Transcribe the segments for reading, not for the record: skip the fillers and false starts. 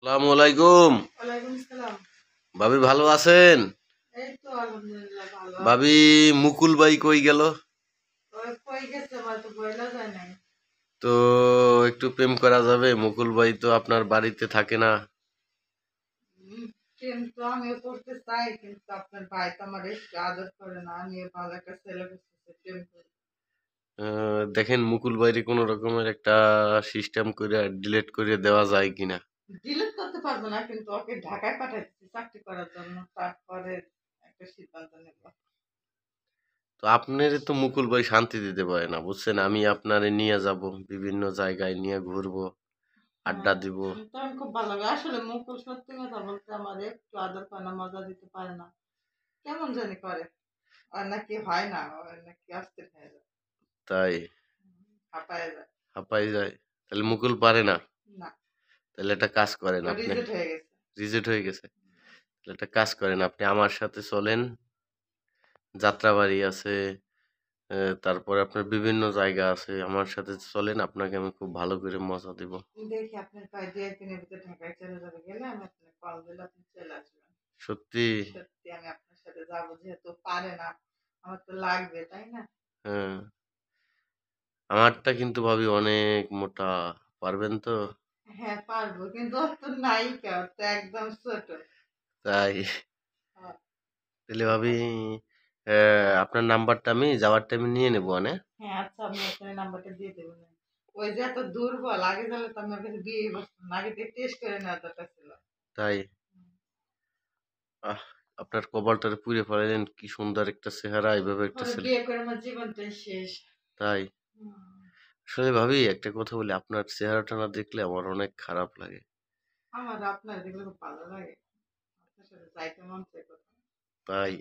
আসসালামু আলাইকুম। ওয়ালাইকুম আসসালাম। ভাবি ভালো আছেন? এই তো আলহামদুলিল্লাহ ভালো আছি। ভাবি মুকুল ভাই কই গেল? ওই কই গেছে আমার তো বইলা যায় নাই। তো একটু প্রেম করা যাবে? মুকুল ভাই তো আপনার বাড়িতে থাকে না। কিন্তু আমিও করতে চাই, কিন্তু আপনার ভাই তো আমার একটু আদর করে না। আমি ভালো একটা ছেলে খুঁজতেছি, প্রেম করি। দেখেন মুকুল ভাইরে কোনো রকমের একটা সিস্টেম করে ডিলিট করে দেওয়া যায় কিনা। ডিলিট করতে পারবো না, কিন্তু ওকে ঢাকায় পাঠাচ্ছি চাকরি করার জন্য। তারপরে একটা সিদ্ধান্ত নেব। তো আপনার তো মুকুল ভাই শান্তি দিতে পারে না, বুঝছেন? আমি আপনারে নিয়ে যাব, বিভিন্ন জায়গায় নিয়ে ঘুরবো, আড্ডা হ্যাঁ, দিব। তখন খুব ভালো লাগে। আসলে মুকুল সত্যি কথা বলতে আমার একটু আদর করে না, মজা দিতে পারে না। কেমন জানি করে। আর নাকি হয় না, ওর নাকি অস্থির হয়ে যায়, তাই হাঁপায়ে যায়। হাঁপাই যায়। তাহলে মুকুল পারে না। না, তাহলে একটা কাজ করেন ও আপনি। রিজেক্ট হয়ে গেছে। রিজেক্ট হয়ে গেছে। তাহলে একটা কাজ করেন আপনি আমার সাথে চলেন। যাত্রাবাড়ি আছে, তারপরে আপনার বিভিন্ন জায়গা আছে। আমার সাথে চলেন, আপনাকে আমি খুব ভালো করে মজা দিব। দেখি আপনার প্রায় ২-১ দিনের ভিতরে ঢাকায় চলে যাবে, গেলে আমি আপনাকে কল দিলে আপনি চলে আসবেন। সত্যি? সত্যি আমি আপনার সাথে যাবো, যেহেতু পারে না, আমার তো লাগবে, তাই না? হ্যাঁ। আমারটা কিন্তু ভাবি অনেক মোটা। পারবেন তো? হ্যাঁ পারবো, কিন্তু ওর তো নায়িকা, ওর তো একদম ছোট। তাই? হ্যাঁ। তাহলে ভাবি আপনার নাম্বারটা আমি যাওয়ার টাইমে নিয়ে নেবো আনে। হ্যাঁ, আচ্ছা আমি আপনার নাম্বারটা দিয়ে দেবো না। ওই যে এত দুর্বল, আগে জানলে তো আমার কাছে বিয়েই বসতো না, আগে দিয়ে টেস্ট করে নেওয়ার দরকার ছিল। তাই? আহ! আপনার কপালটারে পুড়ে ফেলাইলেন। কি সুন্দর একটা চেহারা, এভাবে একটা ওরে ছেলে। বিয়ে করে আমার জীবনটাই শেষ। তাই? হুম। আসলে ভাবি একটা কথা বলি, আপনার চেহারাটা না দেখলে আমার অনেক খারাপ লাগে। আমার আপনার দেখলে খুব ভালো লাগে। আপনার সাথে যাইতে মন চাই কোথাও। তাই?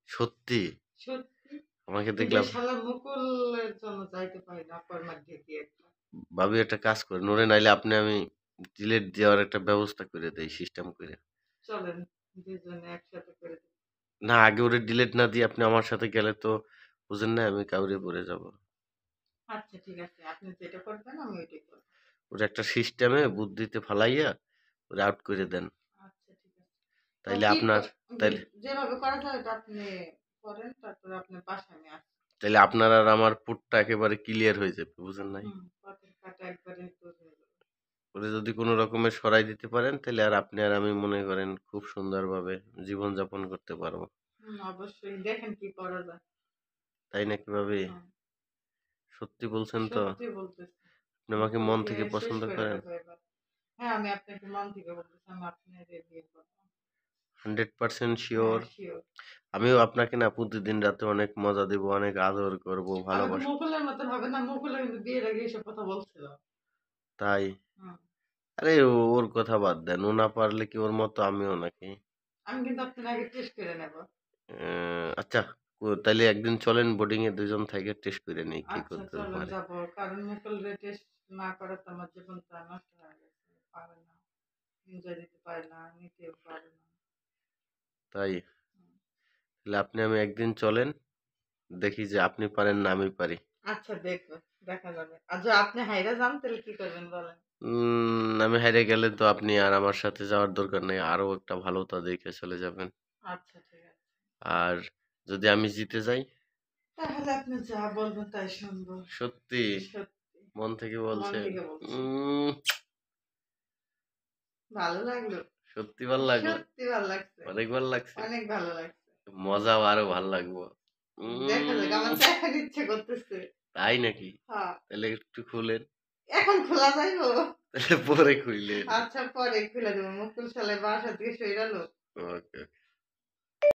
সত্যি? সত্যি। আমাকে কিন্তু দেখলে এই শালা মুকুলের জন্য যাইতে পারি না, কর্মার ঢেকি একটা। ভাবি একটা কাজ করেন, ওরে নাইলে আপনি আমি ডিলেট দেওয়ার একটা ব্যবস্থা করে দেই সিস্টেম করে। চলেন, দুজনে একসাথে করে দিই। না, আগে ওরে ডিলেট না দিয়ে আপনি আমার সাথে গেলে তো বুঝেন না আমি কাউরে পড়ে যাব। আচ্ছা ঠিক আছে, আপনি যেটা করবেন আমি ওইটাই করবো। ওরে একটা সিস্টেমে বুদ্ধিতে ফালাইয়া ওরে আউট করে দেন। আচ্ছা ঠিক আছে। তো তাইলে কি আপনার তাইলে যেভাবে করা যায় ওটা আপনি করেন, তারপরে আপনার পাশে আমি আসছি। তাইলে আপনার আর আমার পুটটা একেবারে ক্লিয়ার হয়ে যাবে, বুঝেন নাই? পথের কাটা একবারে দূর হয়ে যাবে। ওরে যদি কোনো রকমের সরাই দিতে পারেন তাহলে আর আপনি আর আমি মনে করেন খুব সুন্দরভাবে জীবনযাপন করতে পারবো। অবশ্যই দেখেন কি করা যায়। তাই নাকি ভাবি? হুম, সত্যি বলছেন তো? সত্যি বলতেছি। আপনি আমাকে মন মুকুলকে থেকে শেষ পছন্দ করে করেন? দেবো এবার। হ্যাঁ, আমি আপনাকে মন থেকে বলতেছি, আমি আপনার বিয়ে করবো। 100% হ্যাঁ শিওর? শিওর। আমিও আপনাকে না প্রতিদিন রাতে অনেক মজা দেব, অনেক আদর করব, আমি তো ভালোবাসবো। মুকুলের মতন হবে না, মুকুলে কিন্তু বিয়ের আগে এসব কথা বলছিল। তাই? হুম। আরে ওর কথা বাদ দেন। ও না পারলে কি ওর মতো আমিও নাকি? আমি কিন্তু আপনার আগে টেস্ট করে নেব। আচ্ছা, তাইলে একদিন চলেন বোর্ডিং এ দুজন থেকে টেস্ট করে নেই কি আচ্ছা কদ্দুর চলেন পারে। যাবো, কারণ মুকুলরে টেস্ট না করা তো আমার জীবনটা নষ্ট হয়ে গেছে। পারে না, এনজয় দিতে পারে না, নিতেও পারে না। তাই? হুম। তাহলে আপনি আমি একদিন চলেন, দেখি যে আপনি পারেন না আমি পারি। আচ্ছা দেখবো, দেখা যাবে। আর যদি আপনি হাইরা যান তাহলে কি করবেন বলেন? আমি হেরে গেলে তো আপনি আর আমার সাথে যাওয়ার দরকার নেই। আরো একটা ভালোটা দেখে চলে যাবেন। আচ্ছা ঠিক আছে। আর যদি আমি জিতে যাই? তাহলে আপনি যা বলবেন তাই শুনবো। সত্যি? সত্যি, মন থেকে মন বলছেন? থেকে বলছি। উম ভালো লাগলো। সত্যি ভাল লাগলো? সত্যি ভালো লাগছে। অনেক ভাল লাগছে? অনেক ভালো লাগছে। মজাও আরো ভাল লাগবো। দেখা যাক, আমার উম দেখার ইচ্ছে করতেছে। তাই নাকি? হ্যাঁ। তাহলে একটু খুলেন। এখন খোলা যাইবো? তাহলে পরে খুইলেন। আচ্ছা পরে খুলে দেবো, মুকুল সালে বাসা থেকে সইরালো। ওকে, ওকে।